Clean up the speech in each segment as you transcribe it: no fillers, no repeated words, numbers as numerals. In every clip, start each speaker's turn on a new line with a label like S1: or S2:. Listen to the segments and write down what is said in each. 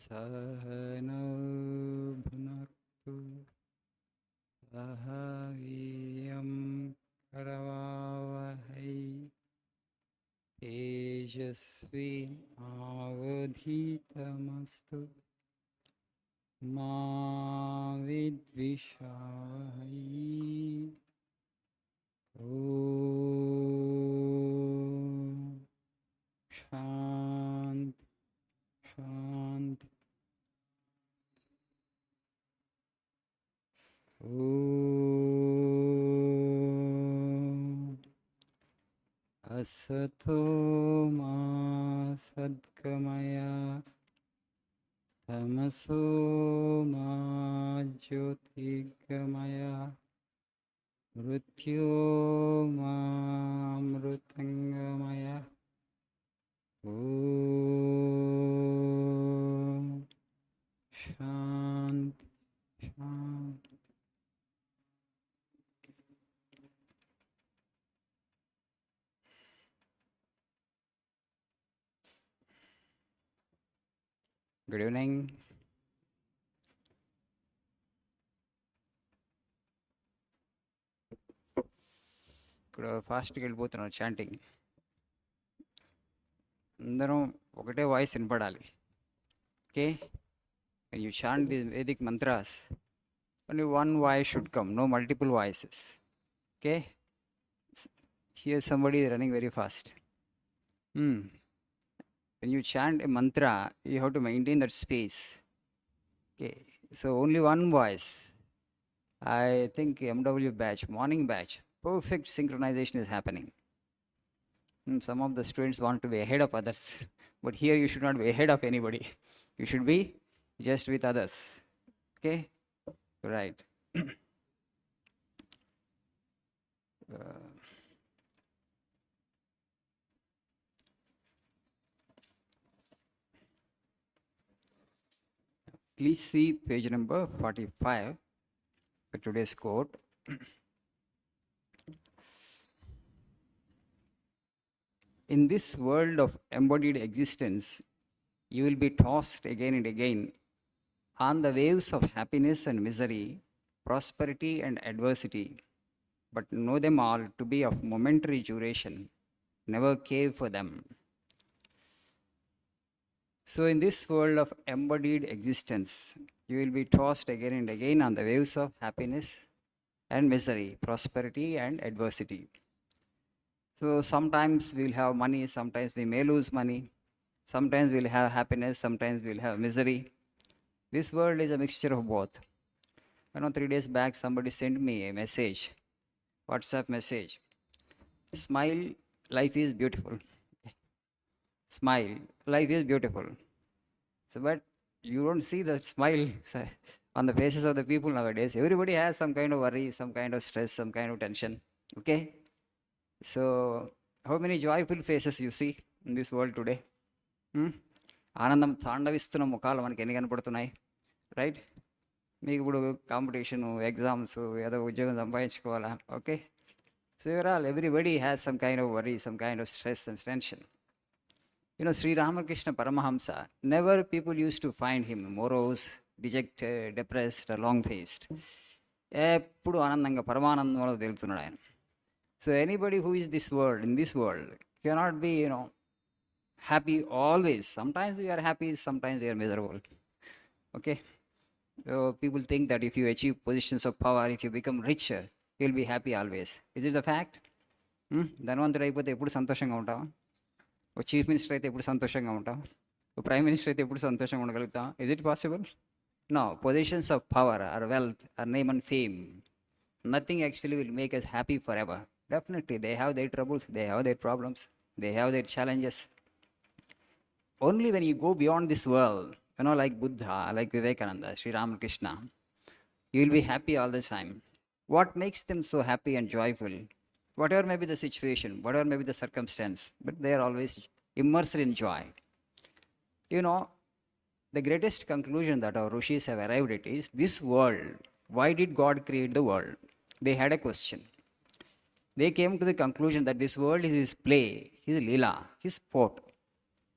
S1: सहनौ भुनक्तु सह वीर्यं करवावहै तेजस्विनावधीतमस्तु मा विद्विषावहै। ॐ शान्ति शान्ति। ॐ असतो मा सद्गमय तमसो मा ज्योतिर्गमय मृत्योर्मामृतङ्गमय। ॐ शान्ति शान्ति। Good evening. ఇప్పుడు ఫాస్ట్గా వెళ్ళిపోతున్నాం చాంటింగ్. అందరం ఒకటే వాయిస్ వినపడాలి. Okay, you chant the Vedic mantras, only one voice should come, no multiple voices. Okay, here somebody is running very fast. When you chant a mantra, you have to maintain that space. Okay, so only one voice. I think MW batch, morning batch, perfect synchronization is happening. Some of the students want to be ahead of others, but here you should not be ahead of anybody. You should be just with others. Okay, right. Please see page number 45 for today's quote. In this world of embodied existence, you will be tossed again and again on the waves of happiness and misery, prosperity and adversity, but know them all to be of momentary duration. Never cave for them. So in this world of embodied existence, you will be tossed again and again on the waves of happiness and misery, prosperity and adversity. So sometimes we'll have money, sometimes we may lose money, sometimes we'll have happiness, sometimes we'll have misery. This world is a mixture of both. 3 days back, somebody sent me a message, WhatsApp message. Smile, life is beautiful. Smile, life is beautiful. So, but you don't see the smile on the faces of the people nowadays. Everybody has some kind of worry, some kind of stress, some kind of tension. Okay? So, how many joyful faces you see in this world today? ఆనందం తాండవిస్తున్న ముఖాలు మనకి ఎన్ని కనపడుతున్నాయి, right? మీకు ఇప్పుడు competition, exams, ఏదో ఉద్యోగం సంపాదించుకోవాలా. Okay, so everybody has some kind of worry, some kind of stress and tension. Sri Ramakrishna Paramahamsa, never people used to find him morose, dejected, depressed, or long-faced. ఎప్పుడు ఆనందంగా పరమానందంలో తెలుతున్నాడు ఆయన. So anybody who is in this world cannot be, happy always. Sometimes we are happy, sometimes we are miserable. Okay, so people think that if you achieve positions of power, if you become richer, you'll be happy always. Is it the fact? ధనవంతుడు అయిపోతే ఎప్పుడు సంతోషంగా ఉంటావా? ఓ chief minister అయితే ఎప్పుడు సంతోషంగా ఉంటాం? ఓ prime minister అయితే ఎప్పుడు సంతోషంగా ఉండగలుగుతాం? Is it possible? No. Positions of power or wealth or name and fame, nothing actually will make us happy forever. Definitely they have their troubles, they have their problems, they have their challenges. Only when you go beyond this world, like Buddha, like Vivekananda, Sri Ramakrishna, you will be happy all the time. What makes them so happy and joyful? Whatever may be the situation, whatever may be the circumstance, but they are always immersed in joy. The greatest conclusion that our rishis have arrived at is this world. Why did God create the world? They had a question. They came to the conclusion that this world is his play, his leela, his sport.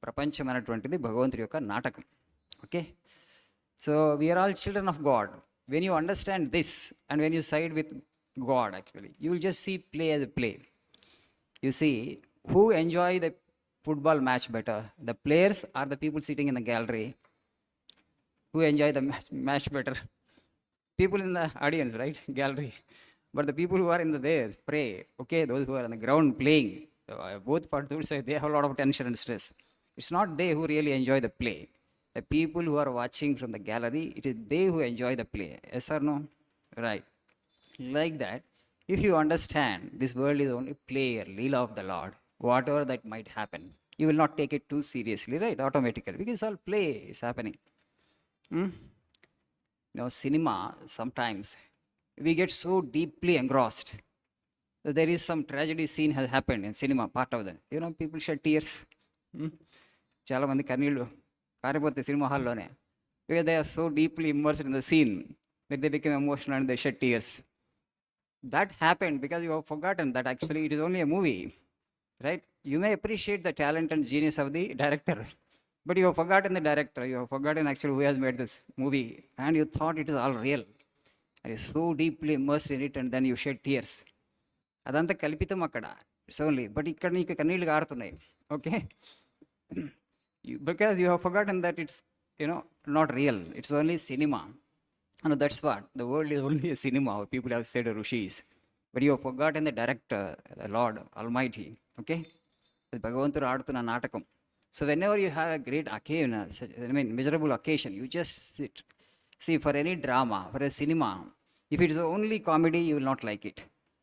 S1: ప్రపంచం అనేటువంటిది భగవంతుడి యొక్క నాటకం. Okay, so we are all children of God. When you understand this and when you side with God, actually you will just see play as a play. You see, who enjoy the football match better, the players or the people sitting in the gallery? Who enjoy the match better? People in the audience, right? Gallery. But the people who are in the there pray, okay, those who are on the ground playing, both parties say they have a lot of tension and stress. It's not they who really enjoy the play. The people who are watching from the gallery, it is they who enjoy the play. Yes or no? Right. Like that, if you understand this world is only play or leela of the Lord, whatever that might happen, you will not take it too seriously, right? Automatically, because it's all play is happening. Hmm? Cinema, sometimes we get so deeply engrossed that there is some tragedy scene has happened in cinema, part of that. People shed tears. చాలా మంది కన్నీళ్ళు కారిపోతాయి cinema హాల్లోనే, because they are so deeply immersed in the scene that they become emotional and they shed tears. That happened because you have forgotten that actually it is only a movie, right? You may appreciate the talent and genius of the director, but you have forgotten the director, you have forgotten actually who has made this movie, and you thought it is all real, and you're so deeply immersed in it, and then you shed tears. అదంతా కల్పితం అక్కడ, it's only. But ఇక్కడ నీకు కన్నీళ్ళు కారుతున్నాయి, okay? Because you have forgotten that it's not real, it's only cinema. And that's what the world is, only a cinema, people have said, rishis. But you have forgotten the director, the Lord Almighty. Okay, భగవంతుడు ఆడుతున్న నాటకం. So whenever you have a great occasion, miserable occasion, you just sit. See, for any drama, for a cinema, if it is only comedy, you will not like it.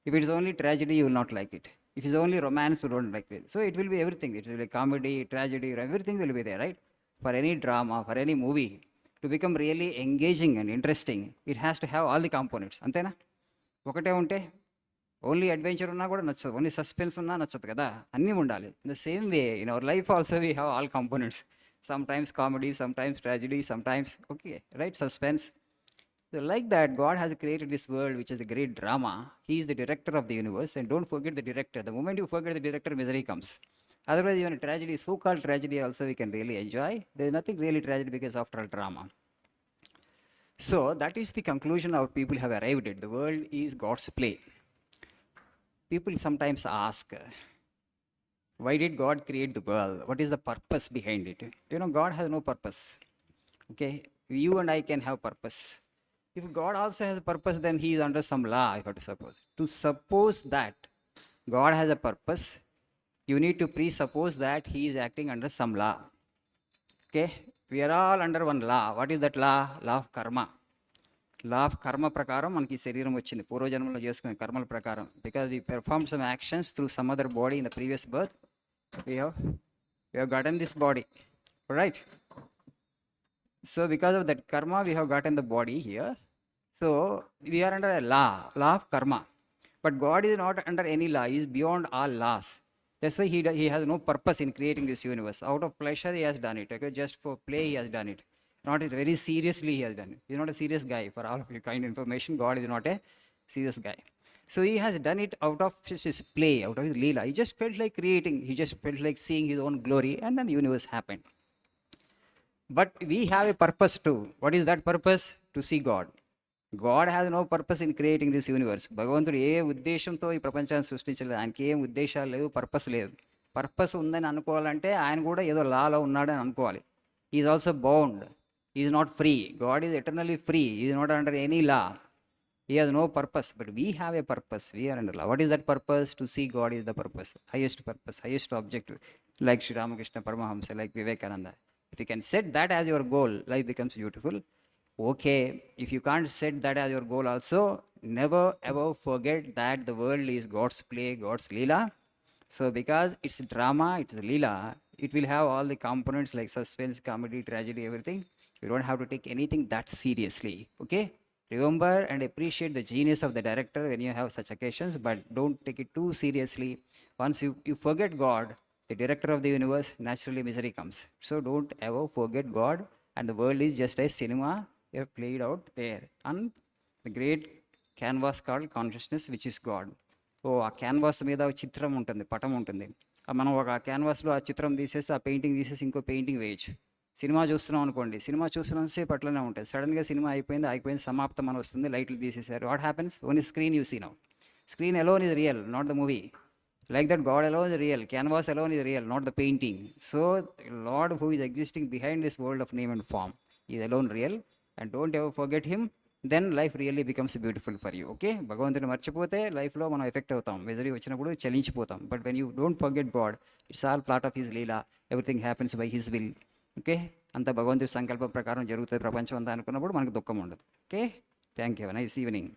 S1: If it is only tragedy, you will not like it. If it's only romance, you don't like it. So it will be everything. It will be comedy, tragedy, everything will be there, right? For any drama, for any movie to become really engaging and interesting, it has to have all the components. Antena? ఒకటే ఉంటే only adventure ఉన్నా కూడా నచ్చదు, only suspense ఉన్నా నచ్చదు కదా, అన్నీ ఉండాలి. In the same way in our life also we have all components. Sometimes comedy, sometimes tragedy, sometimes, okay, right, suspense. So like that, God has created this world, which is a great drama. He is the director of the universe, and don't forget the director. The moment you forget the director, misery comes. Otherwise, even a tragedy, so-called tragedy, also we can really enjoy. There is nothing really tragic because after all, drama. So that is the conclusion our people have arrived at. The world is God's play. People sometimes ask, why did God create the world? What is the purpose behind it? God has no purpose. Okay, you and I can have purpose. If God also has a purpose, then he is under some law, I have to suppose. To suppose that God has a purpose, you need to presuppose that he is acting under some law. Okay, we are all under one law. What is that law? Law of karma. Law of karma prakaram manaki శరీరం వచ్చింది, పూర్వజన్మలో చేసుకునే కర్మల ప్రకారం. Because we performed some actions through some other body in the previous birth, we have gotten this body, right? So because of that karma, we have gotten the body here. So we are under a law of karma. But God is not under any law. He is beyond all laws. That's why he has no purpose in creating this universe. Out of pleasure, he has done it. Okay, just for play, he has done it. Not very seriously, he has done it. He's not a serious guy. For all of your kind information, God is not a serious guy. So he has done it out of his play, out of his leela. He just felt like creating. He just felt like seeing his own glory, and then the universe happened. But we have a purpose too. What is that purpose? To see God. God has no purpose in creating this universe. భగవంతుడు ఏ ఉద్దేశంతో ఈ ప్రపంచాన్ని సృష్టించలేదు. ఆయనకి ఏం ఉద్దేశాలు లేవు, purpose లేదు. Purpose ఉందని అనుకోవాలంటే ఆయన కూడా ఏదో లాలో ఉన్నాడని అనుకోవాలి. He is also bound. He is not free. God is eternally free. He is not under any law. He has no purpose. But we have a purpose. We are under law. What is that purpose? To see God is the purpose. Highest objective. Like Sri Ramakrishna Paramahamsa, like Vivekananda. If you can set that as your goal, life becomes beautiful. Okay, if you can't set that as your goal also, never ever forget that the world is God's play, God's leela. So because it's drama, it's leela, it will have all the components like suspense, comedy, tragedy, everything. You don't have to take anything that seriously. Okay, remember and appreciate the genius of the director when you have such occasions, but don't take it too seriously. Once you forget God, the director of the universe, naturally misery comes. So don't ever forget God, and the world is just a cinema you have played out there on the great canvas called consciousness, which is God. ఆ canvas మీద చిత్రం ఉంటుంది, పటం ఉంటుంది. మనం ఒక క్యాన్వాస్లో ఆ చిత్రం తీసేసి, ఆ పెయింటింగ్ తీసేసి ఇంకో పెయింటింగ్ వేయచ్చు. సినిమా చూస్తున్నాం అనుకోండి, సినిమా చూస్తున్నంతసేపు అట్లనే ఉంటుంది. సడన్గా సినిమా అయిపోయింది, ఆగిపోయింది, సమాప్తం అని వస్తుంది, లైట్లు తీసేశారు. What happens? Only screen you see now. Screen alone is real, not the movie. Like that, God alone is real, canvas alone is real, not the painting. So Lord who is existing behind this world of name and form is alone real, and don't ever forget him. Then life really becomes beautiful for you. Okay, భగవంతుని మర్చిపోతే లైఫ్లో మనం effect అవుతాం, మెజరీ వచ్చినప్పుడు చలించిపోతాం. But when you don't forget God, it's all part of his leela, everything happens by his will. Okay, అంత భగవంతుడి సంకల్పం ప్రకారం జరుగుతుంది ప్రపంచం అంతా అనుకున్నప్పుడు మనకు దుఃఖం ఉండదు. Okay, thank you, nice evening.